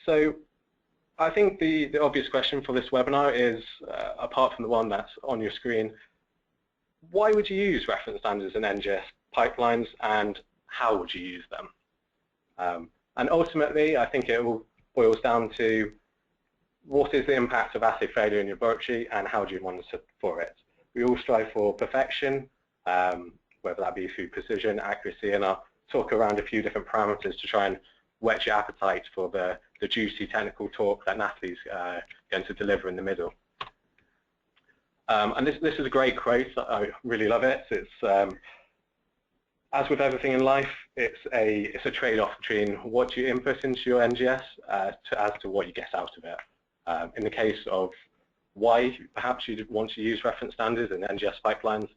So I think the obvious question for this webinar is, apart from the one that's on your screen, why would you use reference standards in NGS pipelines, and how would you use them? And ultimately, I think it all boils down to what is the impact of assay failure in your laboratory, and how do you monitor for it? We all strive for perfection, whether that be through precision, accuracy, and I'll talk around a few different parameters to try and whet your appetite for the juicy technical talk that Natalie's going to deliver in the middle. And this is a great quote. I really love it. It's as with everything in life, it's a trade-off between what you input into your NGS as to what you get out of it. In the case of why perhaps you want to use reference standards in NGS pipelines,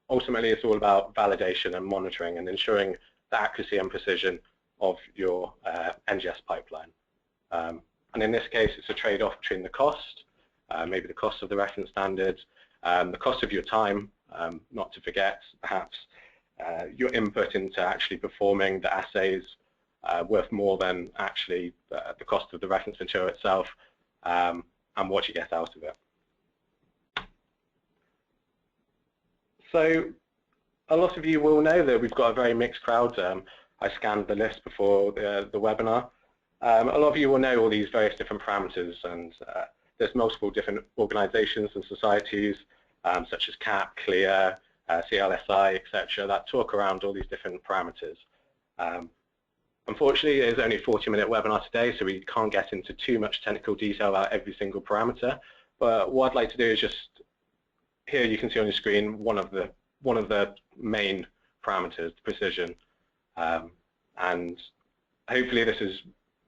ultimately it's all about validation and monitoring and ensuring the accuracy and precision of your NGS pipeline. And in this case, it's a trade-off between the cost, maybe the cost of the reference standard, the cost of your time, not to forget, perhaps your input into actually performing the assays worth more than actually the cost of the reference material itself, and what you get out of it. So a lot of you will know that we've got a very mixed crowd. I scanned the list before the webinar. A lot of you will know all these various different parameters, and there's multiple different organizations and societies, such as CAP, CLIA, CLSI, etc., that talk around all these different parameters. Unfortunately, it is only a 40-minute webinar today, so we can't get into too much technical detail about every single parameter. But what I'd like to do is just, here you can see on your screen one of the main parameters, precision. And hopefully this is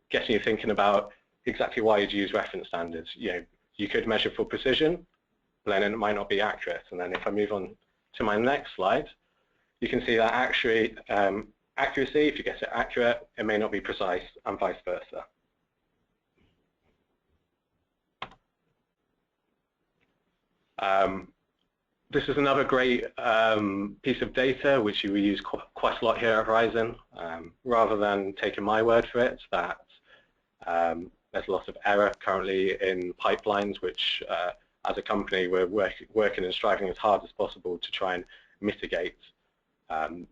getting you thinking about exactly why you'd use reference standards. You could measure for precision, but then it might not be accurate. And then if I move on to my next slide, you can see that accuracy, if you get it accurate, it may not be precise, and vice versa. This is another great piece of data which we use quite a lot here at Horizon. Rather than taking my word for it, that there's a lot of error currently in pipelines, which as a company we're working and striving as hard as possible to try and mitigate.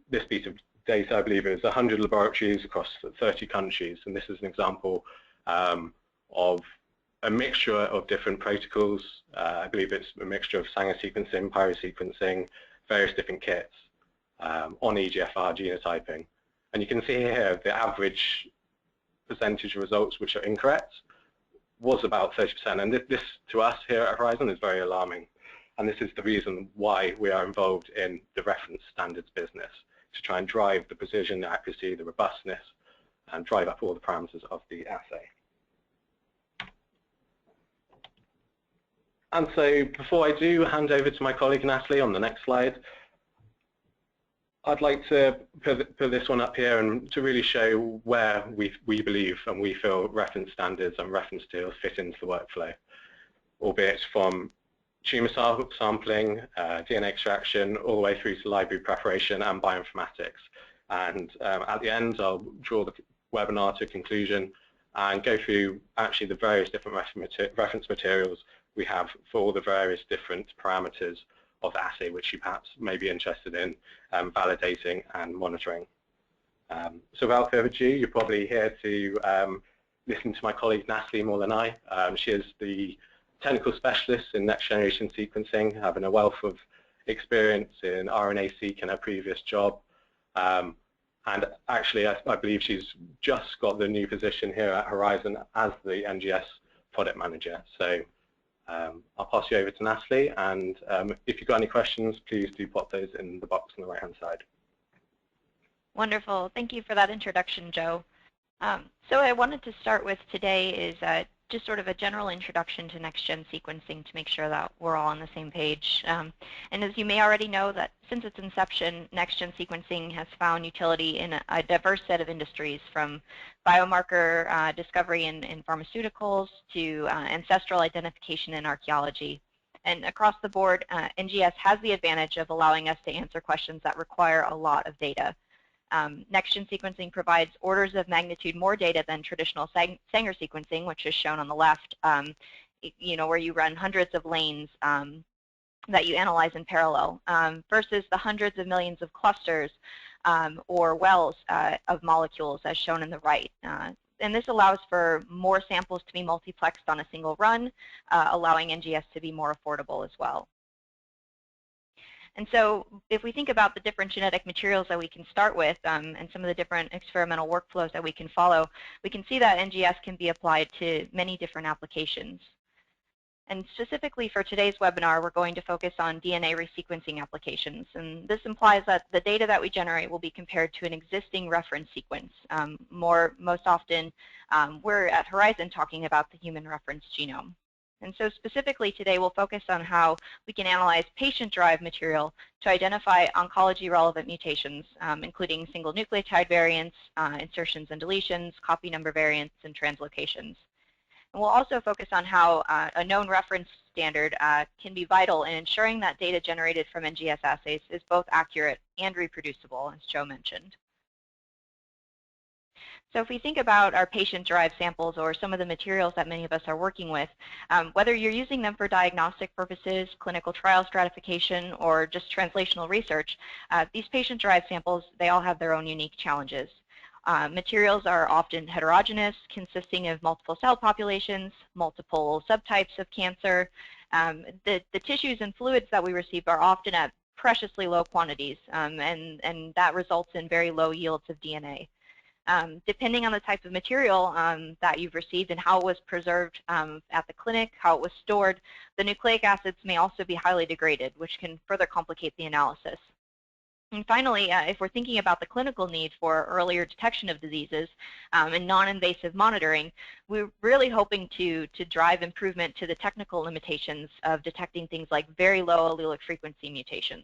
This piece of data, I believe, is 100 laboratories across 30 countries, and this is an example of a mixture of different protocols. I believe it's a mixture of Sanger sequencing, pyrosequencing, various different kits on EGFR genotyping. And you can see here the average percentage of results which are incorrect was about 30%. And this, to us here at Horizon, is very alarming. And this is the reason why we are involved in the reference standards business, to try and drive the precision, the accuracy, the robustness, and drive up all the parameters of the assay. And so before I do hand over to my colleague Natalie on the next slide, I'd like to put this one up here and to really show where we believe and we feel reference standards and reference materials fit into the workflow, albeit from tumor sampling, DNA extraction, all the way through to library preparation and bioinformatics. And at the end, I'll draw the webinar to a conclusion and go through actually the various different reference materials we have for all the various different parameters of the assay which you perhaps may be interested in validating and monitoring. So without further ado, you're probably here to listen to my colleague Natalie more than I. She is the technical specialist in next generation sequencing, having a wealth of experience in RNA-seq in her previous job. And actually, I believe she's just got the new position here at Horizon as the NGS product manager. So I'll pass you over to Natalie, and if you've got any questions, please do pop those in the box on the right-hand side. Wonderful. Thank you for that introduction, Joe. So I wanted to start with today is just sort of a general introduction to next-gen sequencing to make sure that we're all on the same page. And as you may already know, that since its inception, next-gen sequencing has found utility in a diverse set of industries, from biomarker discovery in pharmaceuticals to ancestral identification in archaeology. And across the board, NGS has the advantage of allowing us to answer questions that require a lot of data. Next-gen sequencing provides orders of magnitude more data than traditional Sanger sequencing, which is shown on the left, where you run hundreds of lanes that you analyze in parallel, versus the hundreds of millions of clusters or wells of molecules as shown in the right. And this allows for more samples to be multiplexed on a single run, allowing NGS to be more affordable as well. And so if we think about the different genetic materials that we can start with and some of the different experimental workflows that we can follow, we can see that NGS can be applied to many different applications. And specifically for today's webinar, we're going to focus on DNA resequencing applications. And this implies that the data that we generate will be compared to an existing reference sequence. Most often, we're at Horizon talking about the human reference genome. And so specifically today, we'll focus on how we can analyze patient-derived material to identify oncology-relevant mutations, including single nucleotide variants, insertions and deletions, copy number variants, and translocations. And we'll also focus on how a known reference standard can be vital in ensuring that data generated from NGS assays is both accurate and reproducible, as Joe mentioned. So if we think about our patient-derived samples or some of the materials that many of us are working with, whether you're using them for diagnostic purposes, clinical trial stratification, or just translational research, these patient-derived samples, they all have their own unique challenges. Materials are often heterogeneous, consisting of multiple cell populations, multiple subtypes of cancer. The tissues and fluids that we receive are often at preciously low quantities, and that results in very low yields of DNA. Depending on the type of material that you've received and how it was preserved at the clinic, how it was stored, the nucleic acids may also be highly degraded, which can further complicate the analysis. And finally, if we're thinking about the clinical need for earlier detection of diseases and non-invasive monitoring, we're really hoping to drive improvement to the technical limitations of detecting things like very low allelic frequency mutations.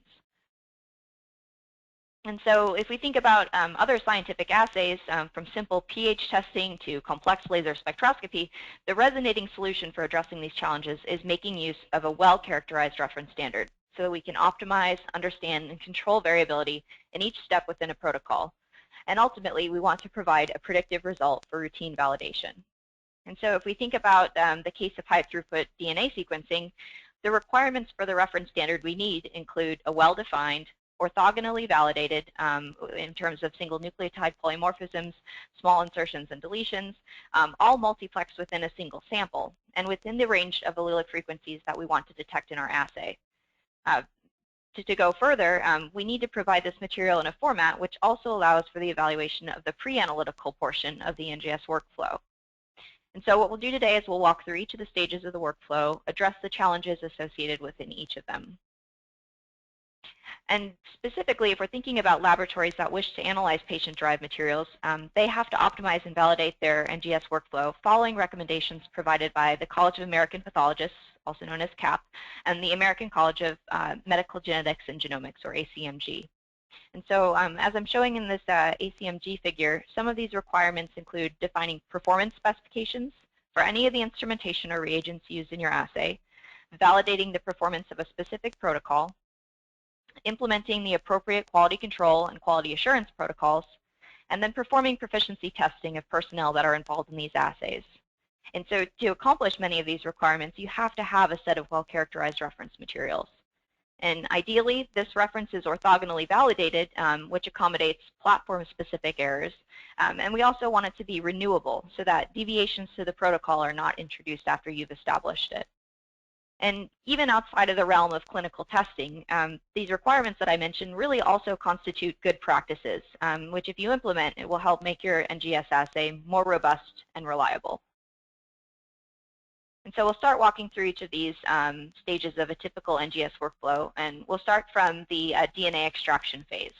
And so if we think about other scientific assays, from simple pH testing to complex laser spectroscopy, the resonating solution for addressing these challenges is making use of a well-characterized reference standard so that we can optimize, understand, and control variability in each step within a protocol. And ultimately, we want to provide a predictive result for routine validation. And so if we think about the case of high-throughput DNA sequencing, the requirements for the reference standard we need include a well-defined, orthogonally validated in terms of single nucleotide polymorphisms, small insertions and deletions, all multiplexed within a single sample, and within the range of allelic frequencies that we want to detect in our assay. To go further, we need to provide this material in a format which also allows for the evaluation of the pre-analytical portion of the NGS workflow. And so what we'll do today is we'll walk through each of the stages of the workflow, address the challenges associated within each of them. And specifically, if we're thinking about laboratories that wish to analyze patient-derived materials, they have to optimize and validate their NGS workflow following recommendations provided by the College of American Pathologists, also known as CAP, and the American College of Medical Genetics and Genomics, or ACMG. And so as I'm showing in this ACMG figure, some of these requirements include defining performance specifications for any of the instrumentation or reagents used in your assay, validating the performance of a specific protocol, implementing the appropriate quality control and quality assurance protocols, and then performing proficiency testing of personnel that are involved in these assays. And so to accomplish many of these requirements, you have to have a set of well-characterized reference materials. And ideally, this reference is orthogonally validated, which accommodates platform-specific errors. And we also want it to be renewable so that deviations to the protocol are not introduced after you've established it. And even outside of the realm of clinical testing, these requirements that I mentioned really also constitute good practices, which if you implement, it will help make your NGS assay more robust and reliable. And so we'll start walking through each of these stages of a typical NGS workflow, and we'll start from the DNA extraction phase.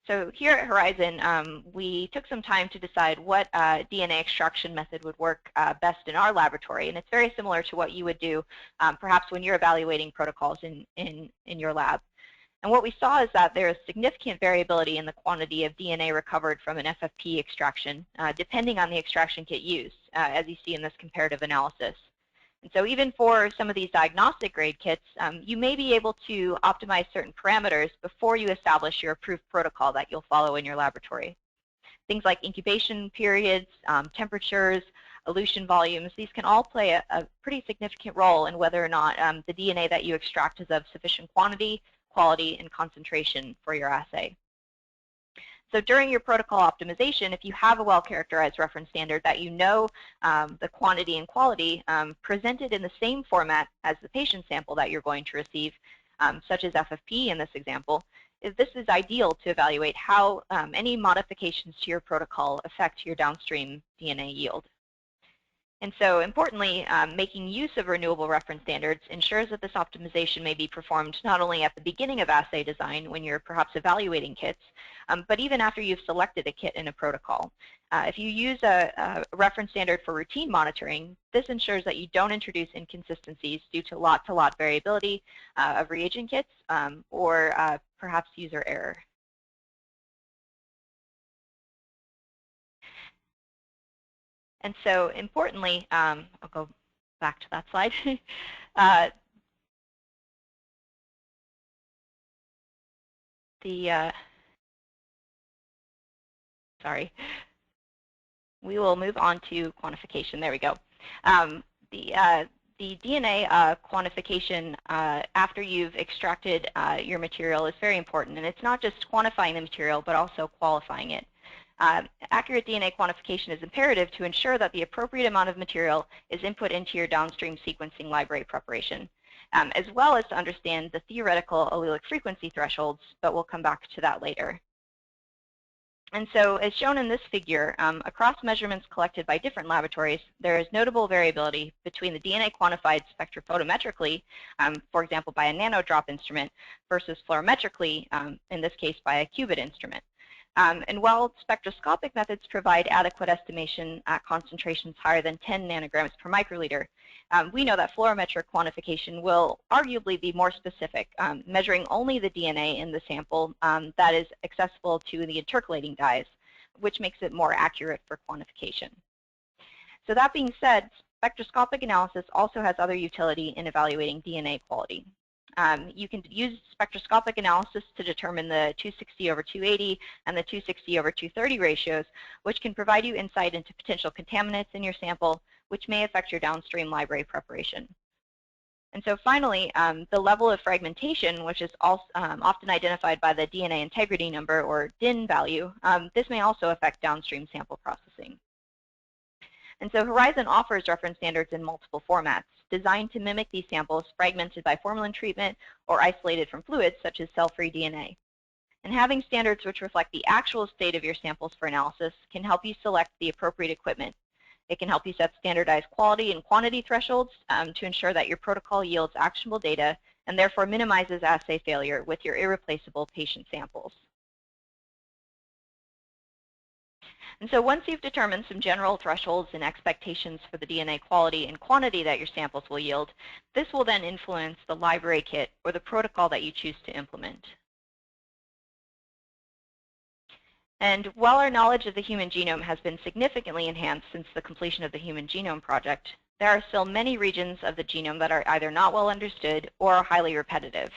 So here at Horizon, we took some time to decide what DNA extraction method would work best in our laboratory, and it's very similar to what you would do perhaps when you're evaluating protocols in your lab. And what we saw is that there is significant variability in the quantity of DNA recovered from an FFP extraction, depending on the extraction kit used, as you see in this comparative analysis. And so even for some of these diagnostic grade kits, you may be able to optimize certain parameters before you establish your approved protocol that you'll follow in your laboratory. Things like incubation periods, temperatures, elution volumes, these can all play a pretty significant role in whether or not the DNA that you extract is of sufficient quantity, quality, and concentration for your assay. So during your protocol optimization, if you have a well-characterized reference standard that you know the quantity and quality presented in the same format as the patient sample that you're going to receive, such as FFP in this example, this is ideal to evaluate how any modifications to your protocol affect your downstream DNA yield. And so importantly, making use of renewable reference standards ensures that this optimization may be performed not only at the beginning of assay design when you're perhaps evaluating kits, but even after you've selected a kit in a protocol. If you use a reference standard for routine monitoring, this ensures that you don't introduce inconsistencies due to lot-to-lot variability of reagent kits or perhaps user error. And so importantly, I'll go back to that slide. Sorry. We will move on to quantification. There we go. The DNA quantification after you've extracted your material is very important. And it's not just quantifying the material, but also qualifying it. Accurate DNA quantification is imperative to ensure that the appropriate amount of material is input into your downstream sequencing library preparation, as well as to understand the theoretical allelic frequency thresholds, but we'll come back to that later. And so, as shown in this figure, across measurements collected by different laboratories, there is notable variability between the DNA quantified spectrophotometrically, for example, by a nanodrop instrument, versus fluorometrically, in this case, by a qubit instrument. And while spectroscopic methods provide adequate estimation at concentrations higher than 10 nanograms per microliter, we know that fluorometric quantification will arguably be more specific, measuring only the DNA in the sample that is accessible to the intercalating dyes, which makes it more accurate for quantification. So that being said, spectroscopic analysis also has other utility in evaluating DNA quality. You can use spectroscopic analysis to determine the 260/280 and the 260/230 ratios, which can provide you insight into potential contaminants in your sample, which may affect your downstream library preparation. And so finally, the level of fragmentation, which is also, often identified by the DNA integrity number, or DIN value, this may also affect downstream sample processing. And so Horizon offers reference standards in multiple formats, designed to mimic these samples fragmented by formalin treatment or isolated from fluids, such as cell-free DNA. And having standards which reflect the actual state of your samples for analysis can help you select the appropriate equipment. It can help you set standardized quality and quantity thresholds to ensure that your protocol yields actionable data and therefore minimizes assay failure with your irreplaceable patient samples. And so once you've determined some general thresholds and expectations for the DNA quality and quantity that your samples will yield, this will then influence the library kit or the protocol that you choose to implement. And while our knowledge of the human genome has been significantly enhanced since the completion of the Human Genome Project, there are still many regions of the genome that are either not well understood or are highly repetitive.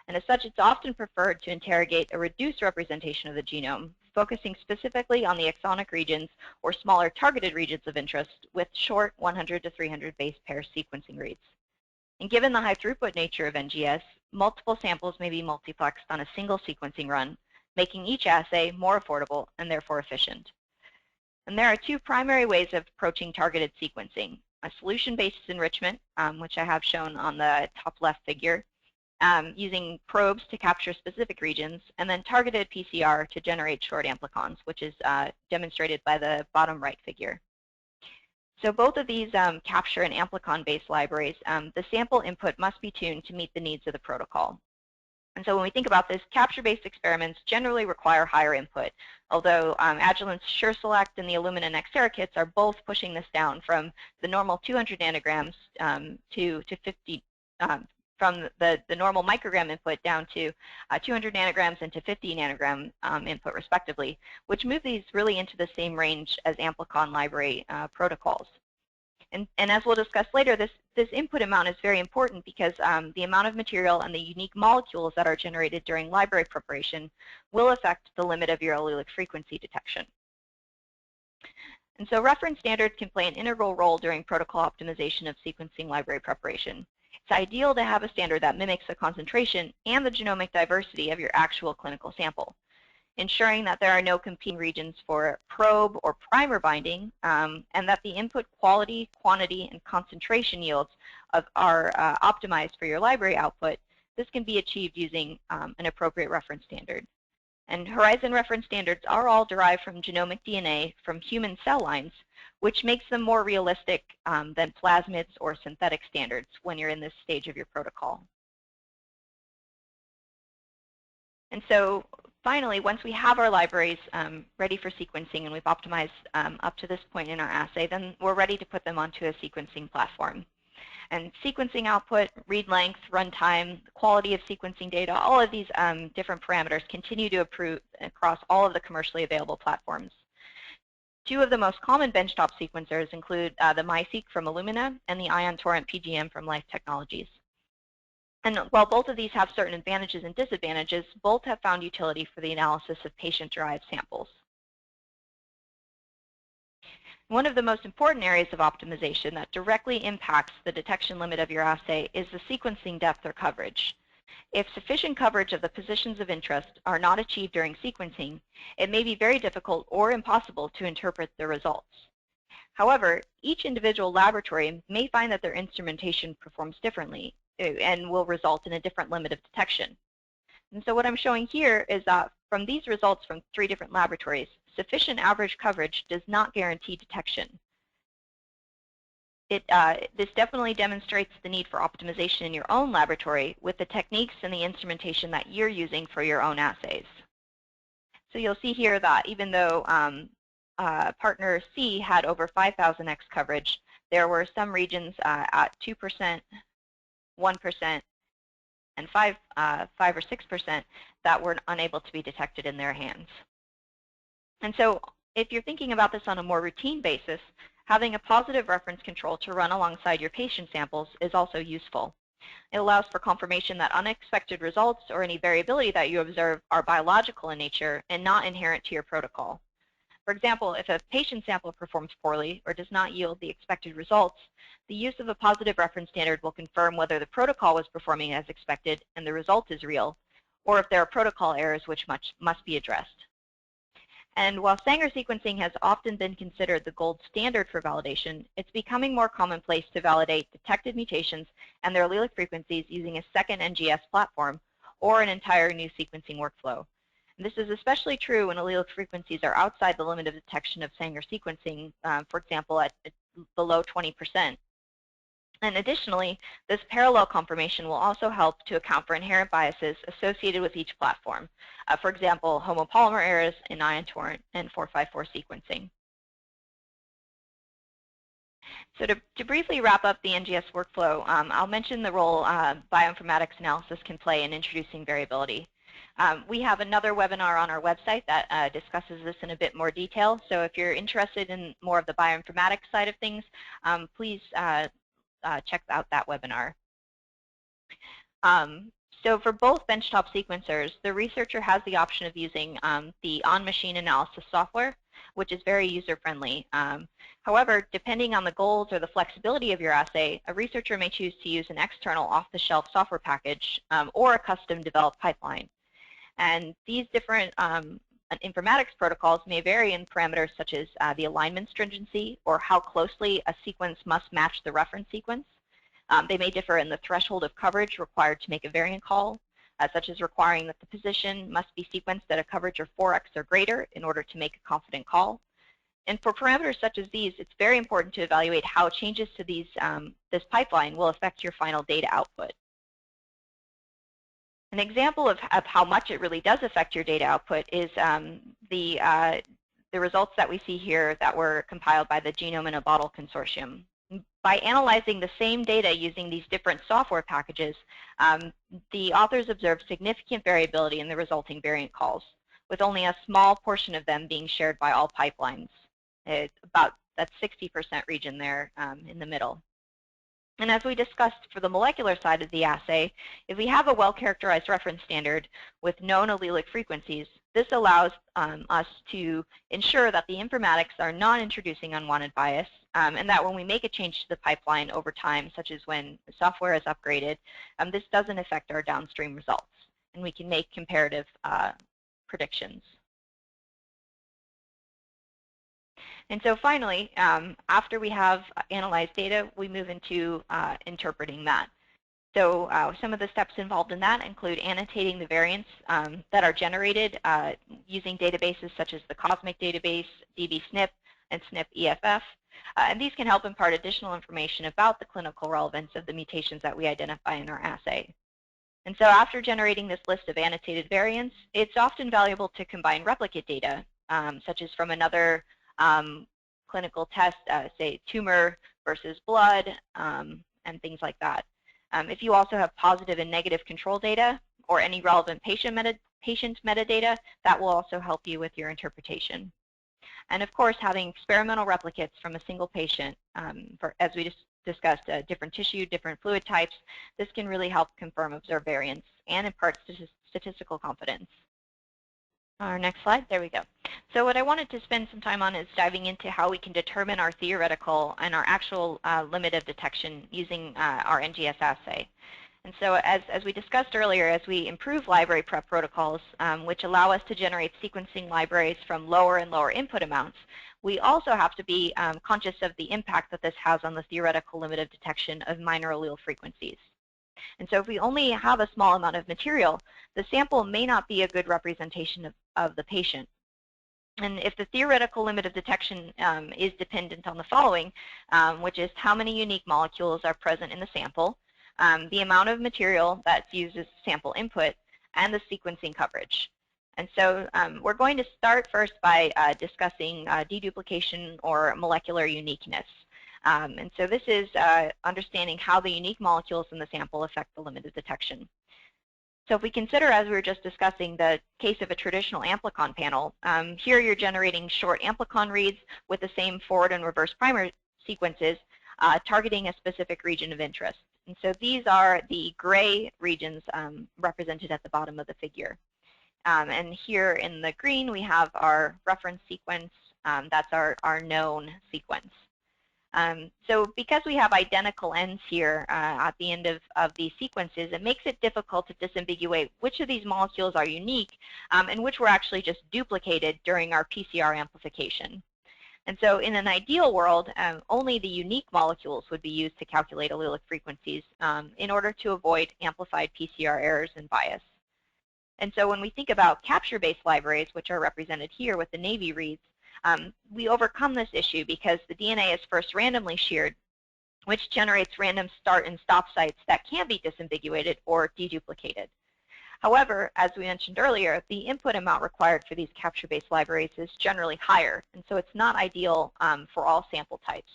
And as such, it's often preferred to interrogate a reduced representation of the genome, focusing specifically on the exonic regions or smaller targeted regions of interest with short 100 to 300 base pair sequencing reads. And given the high throughput nature of NGS, multiple samples may be multiplexed on a single sequencing run, making each assay more affordable and therefore efficient. And there are two primary ways of approaching targeted sequencing: a solution-based enrichment, which I have shown on the top left figure, using probes to capture specific regions, and then targeted PCR to generate short amplicons, which is demonstrated by the bottom right figure. So both of these capture and amplicon-based libraries, the sample input must be tuned to meet the needs of the protocol. And so when we think about this, capture-based experiments generally require higher input, although Agilent's SureSelect and the Illumina Nextera kits are both pushing this down from the normal 200 nanograms to 50, from the normal microgram input down to 200 nanograms and to 50 nanogram input respectively, which move these really into the same range as amplicon library protocols. And as we'll discuss later, this input amount is very important because the amount of material and the unique molecules that are generated during library preparation will affect the limit of your allelic frequency detection. And so reference standards can play an integral role during protocol optimization of sequencing library preparation. It's ideal to have a standard that mimics the concentration and the genomic diversity of your actual clinical sample, ensuring that there are no competing regions for probe or primer binding, and that the input quality, quantity, and concentration yields are optimized for your library output. This can be achieved using an appropriate reference standard. And Horizon reference standards are all derived from genomic DNA from human cell lines, which makes them more realistic than plasmids or synthetic standards when you're in this stage of your protocol. And so finally, once we have our libraries ready for sequencing and we've optimized up to this point in our assay, then we're ready to put them onto a sequencing platform. And sequencing output, read length, runtime, quality of sequencing data, all of these different parameters continue to improve across all of the commercially available platforms. Two of the most common benchtop sequencers include the MiSeq from Illumina and the Ion Torrent PGM from Life Technologies. And while both of these have certain advantages and disadvantages, both have found utility for the analysis of patient-derived samples. One of the most important areas of optimization that directly impacts the detection limit of your assay is the sequencing depth or coverage. If sufficient coverage of the positions of interest are not achieved during sequencing, it may be very difficult or impossible to interpret the results. However, each individual laboratory may find that their instrumentation performs differently and will result in a different limit of detection. And so what I'm showing here is that from these results from 3 different laboratories, sufficient average coverage does not guarantee detection. This definitely demonstrates the need for optimization in your own laboratory with the techniques and the instrumentation that you're using for your own assays. So you'll see here that even though partner C had over 5,000x coverage, there were some regions at 2%, 1%, and 5 or 6% that were unable to be detected in their hands. And so if you're thinking about this on a more routine basis, having a positive reference control to run alongside your patient samples is also useful. It allows for confirmation that unexpected results or any variability that you observe are biological in nature and not inherent to your protocol. For example, if a patient sample performs poorly or does not yield the expected results, the use of a positive reference standard will confirm whether the protocol was performing as expected and the result is real, or if there are protocol errors which must be addressed. And while Sanger sequencing has often been considered the gold standard for validation, it's becoming more commonplace to validate detected mutations and their allelic frequencies using a second NGS platform or an entire new sequencing workflow. And this is especially true when allelic frequencies are outside the limit of detection of Sanger sequencing, for example, at below 20%. And additionally, this parallel confirmation will also help to account for inherent biases associated with each platform. For example, homopolymer errors in Ion Torrent and 454 sequencing. So to briefly wrap up the NGS workflow, I'll mention the role bioinformatics analysis can play in introducing variability. We have another webinar on our website that discusses this in a bit more detail. So if you're interested in more of the bioinformatics side of things, please check out that webinar. So for both benchtop sequencers, the researcher has the option of using the on-machine analysis software, which is very user-friendly. However, depending on the goals or the flexibility of your assay, a researcher may choose to use an external off-the-shelf software package or a custom-developed pipeline. And these different informatics protocols may vary in parameters such as the alignment stringency or how closely a sequence must match the reference sequence. They may differ in the threshold of coverage required to make a variant call, such as requiring that the position must be sequenced at a coverage of 4x or greater in order to make a confident call. And for parameters such as these, it's very important to evaluate how changes to this pipeline will affect your final data output. An example of how much it really does affect your data output is the results that we see here that were compiled by the Genome in a Bottle Consortium. By analyzing the same data using these different software packages, the authors observed significant variability in the resulting variant calls, with only a small portion of them being shared by all pipelines. About that 60% region there in the middle. And as we discussed for the molecular side of the assay, if we have a well-characterized reference standard with known allelic frequencies, this allows us to ensure that the informatics are not introducing unwanted bias, and that when we make a change to the pipeline over time, such as when the software is upgraded, this doesn't affect our downstream results, and we can make comparative predictions. And so finally, after we have analyzed data, we move into interpreting that. So some of the steps involved in that include annotating the variants that are generated using databases such as the COSMIC database, dbSNP, and SNP-EFF. And these can help impart additional information about the clinical relevance of the mutations that we identify in our assay. And so after generating this list of annotated variants, it's often valuable to combine replicate data, such as from another clinical test, say tumor versus blood, and things like that. If you also have positive and negative control data or any relevant patient metadata, that will also help you with your interpretation. And of course, having experimental replicates from a single patient, as we just discussed, different tissue, different fluid types, this can really help confirm observed variants and impart statistical confidence. Our next slide, there we go. So what I wanted to spend some time on is diving into how we can determine our theoretical and our actual limit of detection using our NGS assay. And so as we discussed earlier, as we improve library prep protocols, which allow us to generate sequencing libraries from lower and lower input amounts, we also have to be conscious of the impact that this has on the theoretical limit of detection of minor allele frequencies. And so if we only have a small amount of material, the sample may not be a good representation of the patient. And if the theoretical limit of detection is dependent on the following, which is how many unique molecules are present in the sample, the amount of material that's used as sample input, and the sequencing coverage. And so we're going to start first by discussing deduplication or molecular uniqueness. And so this is understanding how the unique molecules in the sample affect the limit of detection. So if we consider, as we were just discussing, the case of a traditional amplicon panel, here you're generating short amplicon reads with the same forward and reverse primer sequences targeting a specific region of interest. And so these are the gray regions represented at the bottom of the figure. And here in the green, we have our reference sequence. That's our known sequence. So because we have identical ends here at the end of these sequences, it makes it difficult to disambiguate which of these molecules are unique and which were actually just duplicated during our PCR amplification. And so in an ideal world, only the unique molecules would be used to calculate allelic frequencies in order to avoid amplified PCR errors and bias. And so when we think about capture-based libraries, which are represented here with the navy reads, we overcome this issue because the DNA is first randomly sheared, which generates random start and stop sites that can be disambiguated or deduplicated. However, as we mentioned earlier, the input amount required for these capture-based libraries is generally higher, and so it's not ideal for all sample types.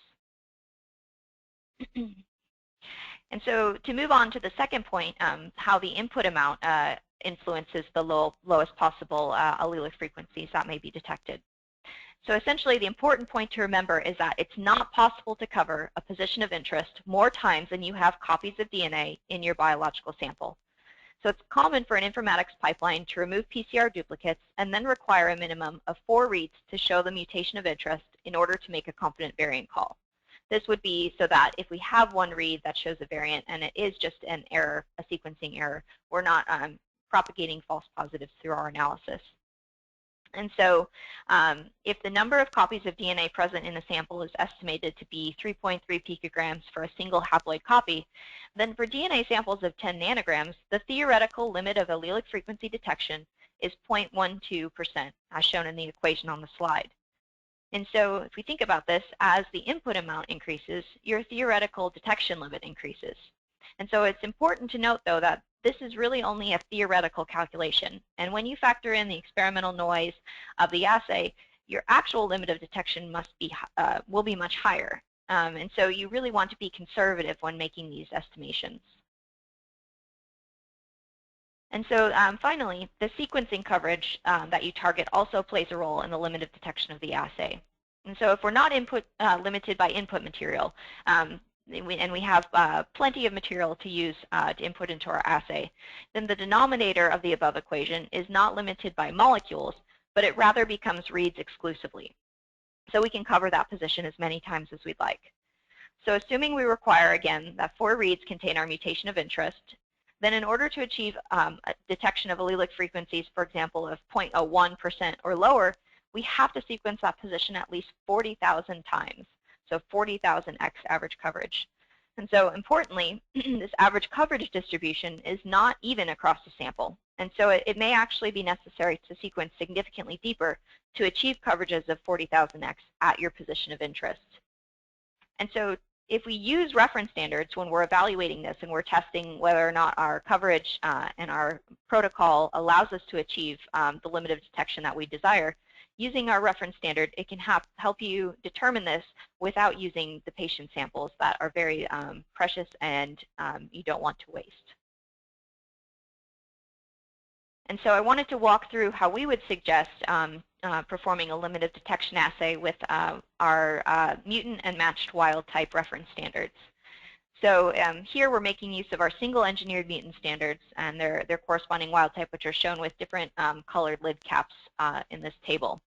And so to move on to the second point, how the input amount influences the lowest possible allelic frequencies that may be detected. So essentially, the important point to remember is that it's not possible to cover a position of interest more times than you have copies of DNA in your biological sample. So it's common for an informatics pipeline to remove PCR duplicates and then require a minimum of 4 reads to show the mutation of interest in order to make a confident variant call. This would be so that if we have 1 read that shows a variant and it is just an error, a sequencing error, we're not propagating false positives through our analysis. And so if the number of copies of DNA present in a sample is estimated to be 3.3 picograms for a single haploid copy, then for DNA samples of 10 nanograms, the theoretical limit of allelic frequency detection is 0.12%, as shown in the equation on the slide. And so if we think about this, as the input amount increases, your theoretical detection limit increases. And so it's important to note, though, that this is really only a theoretical calculation. And when you factor in the experimental noise of the assay, your actual limit of detection will be much higher. And so you really want to be conservative when making these estimations. And so finally, the sequencing coverage that you target also plays a role in the limit of detection of the assay. And so if we're not limited by input material, and we have plenty of material to use to input into our assay, then the denominator of the above equation is not limited by molecules, but it rather becomes reads exclusively. So we can cover that position as many times as we'd like. So assuming we require, again, that 4 reads contain our mutation of interest, then in order to achieve a detection of allelic frequencies, for example, of 0.01% or lower, we have to sequence that position at least 40,000 times, so 40,000x average coverage. And so importantly, this average coverage distribution is not even across the sample. And so it may actually be necessary to sequence significantly deeper to achieve coverages of 40,000x at your position of interest. And so if we use reference standards when we're evaluating this and we're testing whether or not our coverage and our protocol allows us to achieve the limit of detection that we desire, using our reference standard, it can help you determine this without using the patient samples that are very precious and you don't want to waste. And so I wanted to walk through how we would suggest performing a limit of detection assay with our mutant and matched wild type reference standards. So here we're making use of our single engineered mutant standards and their corresponding wild type, which are shown with different colored lid caps in this table.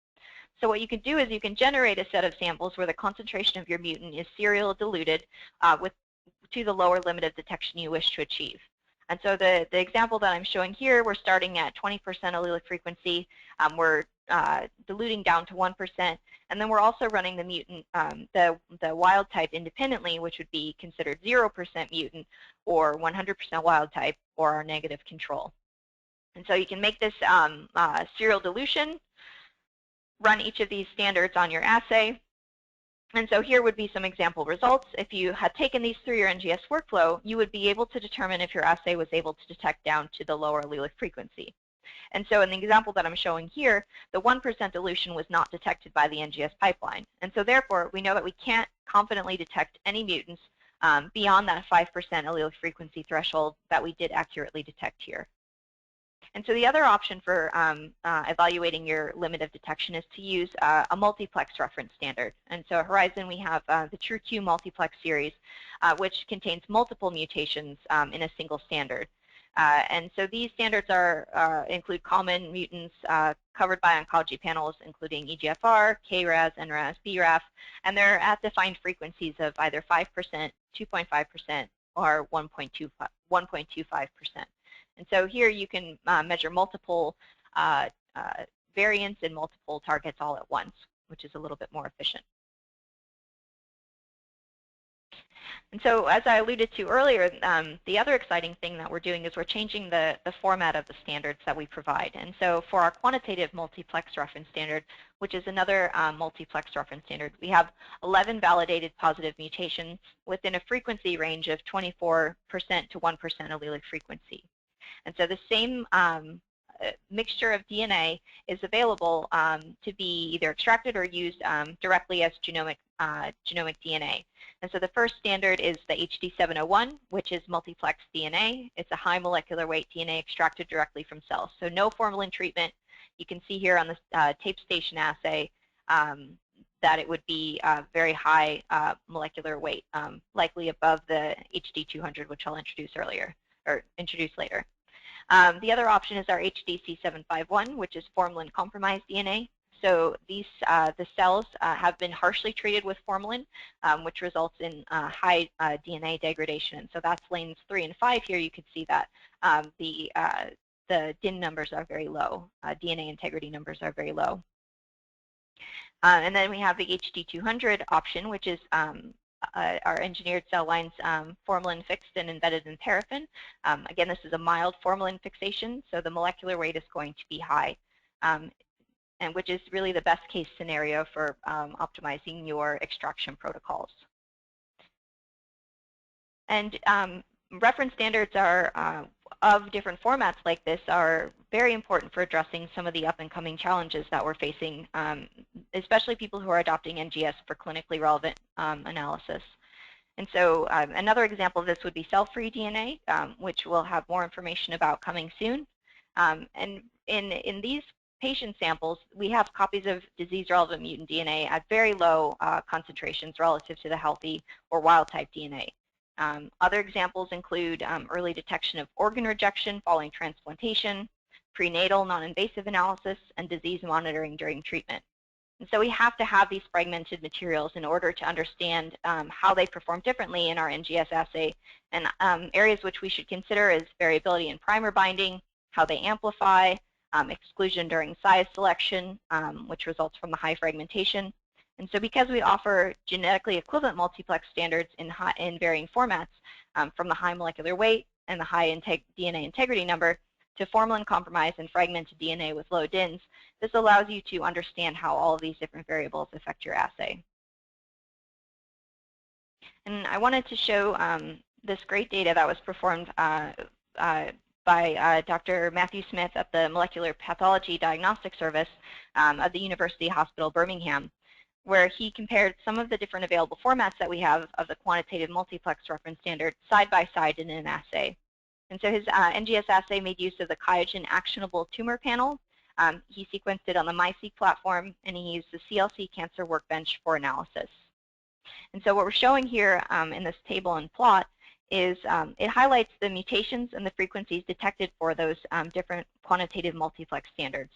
So what you can do is you can generate a set of samples where the concentration of your mutant is serial diluted to the lower limit of detection you wish to achieve. And so the example that I'm showing here, we're starting at 20% allelic frequency. We're diluting down to 1%, and then we're also running the mutant, the wild type independently, which would be considered 0% mutant or 100% wild type or our negative control. And so you can make this serial dilution, run each of these standards on your assay. And so here would be some example results. If you had taken these through your NGS workflow, you would be able to determine if your assay was able to detect down to the lower allelic frequency. And so in the example that I'm showing here, the 1% dilution was not detected by the NGS pipeline. And so therefore, we know that we can't confidently detect any mutants beyond that 5% allelic frequency threshold that we did accurately detect here. And so the other option for evaluating your limit of detection is to use a multiplex reference standard. And so at Horizon, we have the TrueQ multiplex series, which contains multiple mutations in a single standard. And so these standards include common mutants covered by oncology panels, including EGFR, KRAS, NRAS, BRAF, and they're at defined frequencies of either 5%, 2.5%, or 1.25%. And so here you can measure multiple variants and multiple targets all at once, which is a little bit more efficient. And so as I alluded to earlier, the other exciting thing that we're doing is we're changing the format of the standards that we provide. And so for our quantitative multiplex reference standard, which is another multiplex reference standard, we have 11 validated positive mutations within a frequency range of 24% to 1% allelic frequency. And so the same mixture of DNA is available to be either extracted or used directly as genomic DNA. And so the first standard is the HD701, which is multiplex DNA. It's a high molecular weight DNA extracted directly from cells. So no formalin treatment. You can see here on the tape station assay that it would be very high molecular weight, likely above the HD200, which I'll introduce later. The other option is our HDC751, which is formalin compromised DNA. So these the cells have been harshly treated with formalin, which results in high DNA degradation. And so that's lanes 3 and 5 here. You can see that the DIN numbers are very low. DNA integrity numbers are very low. And then we have the HD200 option, which is our engineered cell lines formalin fixed and embedded in paraffin. Again, this is a mild formalin fixation, so the molecular weight is going to be high, and which is really the best case scenario for optimizing your extraction protocols. And reference standards are of different formats like this are very important for addressing some of the up-and-coming challenges that we're facing, especially people who are adopting NGS for clinically relevant analysis. And so another example of this would be cell-free DNA, which we'll have more information about coming soon. And in these patient samples, we have copies of disease-relevant mutant DNA at very low concentrations relative to the healthy or wild-type DNA. Other examples include early detection of organ rejection following transplantation, prenatal non-invasive analysis, and disease monitoring during treatment. And so we have to have these fragmented materials in order to understand how they perform differently in our NGS assay, and areas which we should consider is variability in primer binding, how they amplify, exclusion during size selection, which results from the high fragmentation. And so because we offer genetically equivalent multiplex standards in varying formats, from the high molecular weight and the high DNA integrity number to formalin compromised and fragmented DNA with low DINs, this allows you to understand how all of these different variables affect your assay. And I wanted to show this great data that was performed by Dr. Matthew Smith at the Molecular Pathology Diagnostic Service of the University Hospital Birmingham, where he compared some of the different available formats that we have of the quantitative multiplex reference standard side by side in an assay. And so his NGS assay made use of the QIAGEN Actionable Tumor Panel. He sequenced it on the MiSeq platform, and he used the CLC Cancer Workbench for analysis. And so what we're showing here in this table and plot is it highlights the mutations and the frequencies detected for those different quantitative multiplex standards.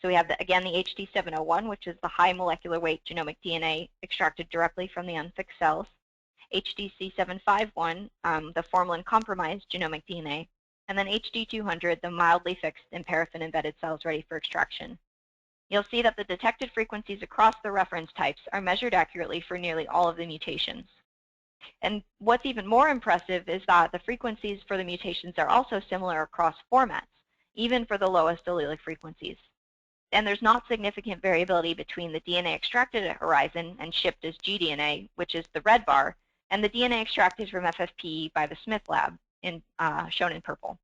So we have, again, the HD701, which is the high molecular weight genomic DNA extracted directly from the unfixed cells, HDC751, the formalin compromised genomic DNA, and then HD200, the mildly fixed and paraffin embedded cells ready for extraction. You'll see that the detected frequencies across the reference types are measured accurately for nearly all of the mutations. And what's even more impressive is that the frequencies for the mutations are also similar across formats, even for the lowest allelic frequencies. And there's not significant variability between the DNA extracted at Horizon and shipped as gDNA, which is the red bar, and the DNA extracted from FFPE by the Smith lab, shown in purple.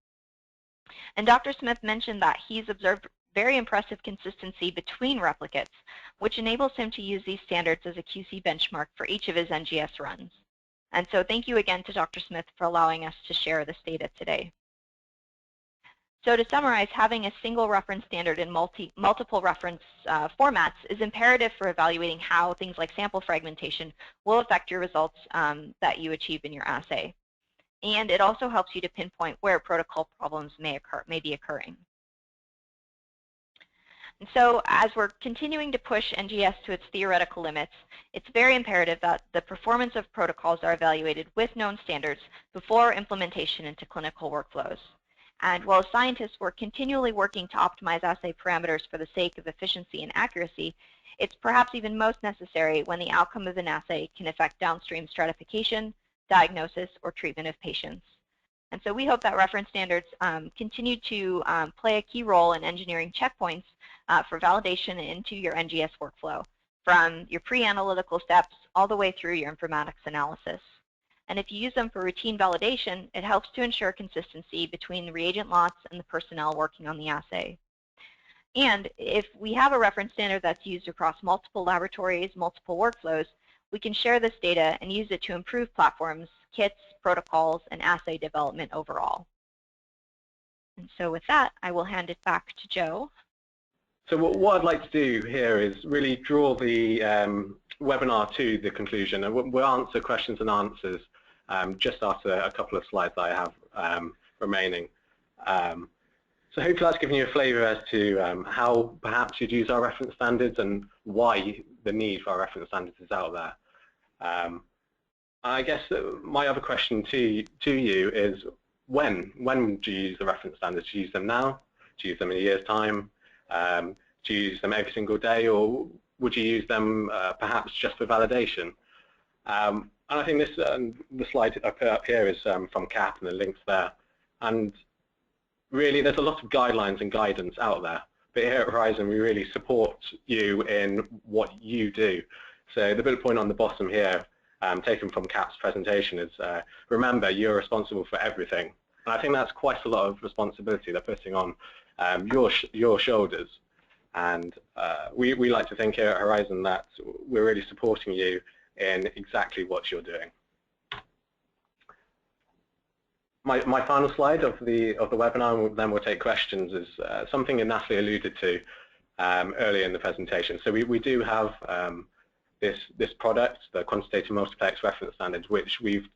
And Dr. Smith mentioned that he's observed very impressive consistency between replicates, which enables him to use these standards as a QC benchmark for each of his NGS runs. And so thank you again to Dr. Smith for allowing us to share this data today. So to summarize, having a single reference standard in multiple reference formats is imperative for evaluating how things like sample fragmentation will affect your results that you achieve in your assay. And it also helps you to pinpoint where protocol problems may be occurring. And so as we're continuing to push NGS to its theoretical limits, it's very imperative that the performance of protocols are evaluated with known standards before implementation into clinical workflows. And while scientists were continually working to optimize assay parameters for the sake of efficiency and accuracy, it's perhaps even most necessary when the outcome of an assay can affect downstream stratification, diagnosis, or treatment of patients. And so we hope that reference standards continue to play a key role in engineering checkpoints for validation into your NGS workflow, from your pre-analytical steps all the way through your informatics analysis. And if you use them for routine validation, it helps to ensure consistency between the reagent lots and the personnel working on the assay. And if we have a reference standard that's used across multiple laboratories, multiple workflows, we can share this data and use it to improve platforms, kits, protocols, and assay development overall. And so with that, I will hand it back to Joe. So what I'd like to do here is really draw the webinar to the conclusion, and we'll answer questions and answers just after a couple of slides that I have remaining. So hopefully that's given you a flavour as to how perhaps you'd use our reference standards and why the need for our reference standards is out there. I guess my other question to you is when do you use the reference standards? Do you use them now? Do you use them in a year's time? Do you use them every single day, or would you use them perhaps just for validation? And I think this the slide I put up here is from CAP and the links there. And really, there's a lot of guidelines and guidance out there. But here at Horizon, we really support you in what you do. So the bullet point on the bottom here, taken from CAP's presentation, is remember, you're responsible for everything. And I think that's quite a lot of responsibility they're putting on your shoulders. And we like to think here at Horizon that we're really supporting you in exactly what you're doing. My final slide of the webinar, and then we'll take questions, is something that Natalie alluded to, earlier in the presentation. So we do have this product, the Quantitative Multiplex Reference Standards, which we've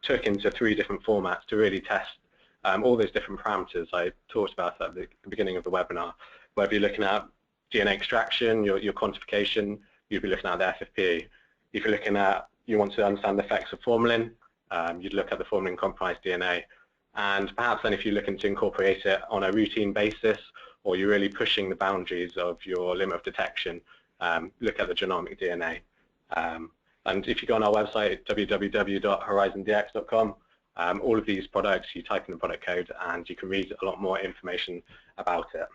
took into 3 different formats to really test all those different parameters I talked about at the beginning of the webinar. Whether you're looking at DNA extraction, your quantification, you'd be looking at the FFP. If you're looking at, you want to understand the effects of formalin, you'd look at the formalin compromised DNA. And perhaps then if you're looking to incorporate it on a routine basis, or you're really pushing the boundaries of your limit of detection, look at the genomic DNA. And if you go on our website, www.horizondx.com, all of these products, you type in the product code and you can read a lot more information about it.